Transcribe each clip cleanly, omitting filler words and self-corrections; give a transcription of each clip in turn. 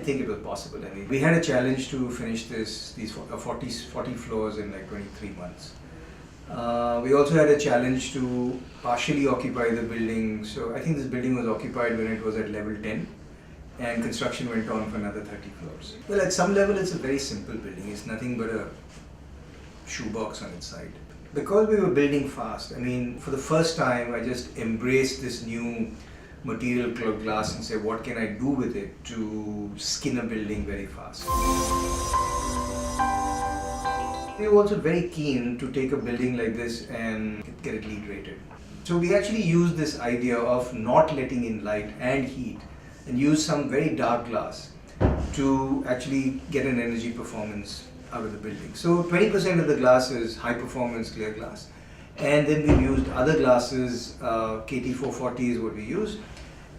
think it was possible. I mean, we had a challenge to finish these 40 floors in like 23 months. We also had a challenge to partially occupy the building. So I think this building was occupied when it was at level 10, and construction went on for another 30 floors. Well, at some level it's a very simple building. It's nothing but a shoebox on its side. Because we were building fast, I mean, for the first time I just embraced this new material called glass and say, what can I do with it to skin a building very fast? We were also very keen to take a building like this and get it LEED rated. So we actually used this idea of not letting in light and heat and use some very dark glass to actually get an energy performance out of the building. So 20% of the glass is high performance clear glass, and then we used other glasses. KT440 is what we use,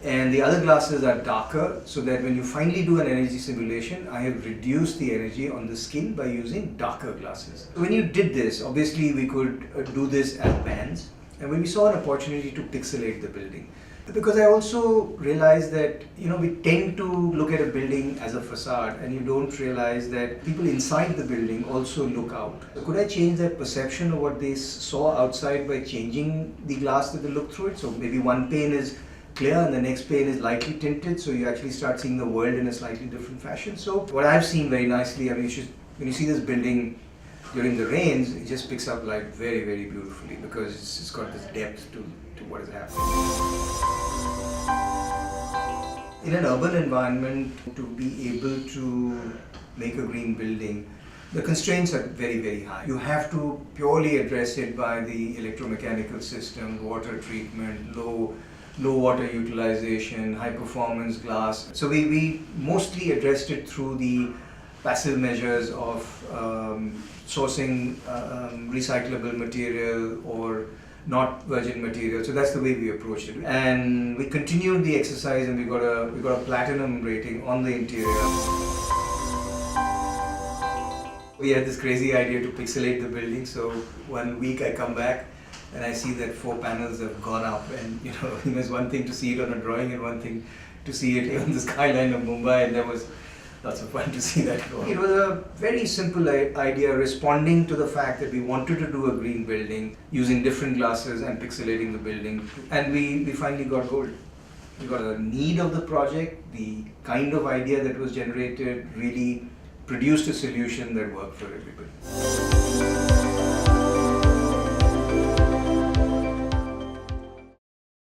and the other glasses are darker, so that when you finally do an energy simulation, I have reduced the energy on the skin by using darker glasses. When you did this, obviously we could do this as bands, and when we saw an opportunity to pixelate the building, because I also realized that we tend to look at a building as a facade, and you don't realize that people inside the building also look out. Could I change that perception of what they saw outside by changing the glass that they look through it? So maybe one pane is clear and the next pane is lightly tinted, so you actually start seeing the world in a slightly different fashion. So what I've seen very nicely, I mean, when you see this building during the rains, it just picks up light very, very beautifully, because it's got this depth to what is happening. In an urban environment, to be able to make a green building, the constraints are very, very high. You have to purely address it by the electromechanical system, water treatment, low water utilization, high performance glass. So we mostly addressed it through the passive measures of sourcing recyclable material or not virgin material. So that's the way we approached it. And we continued the exercise, and we got a platinum rating on the interior. We had this crazy idea to pixelate the building. So one week I come back and I see that 4 panels have gone up, and there's one thing to see it on a drawing and one thing to see it here on the skyline of Mumbai, and that was lots of fun to see that go. It was a very simple idea, responding to the fact that we wanted to do a green building using different glasses and pixelating the building, and we finally got gold. We got a need of the project, the kind of idea that was generated really produced a solution that worked for everybody.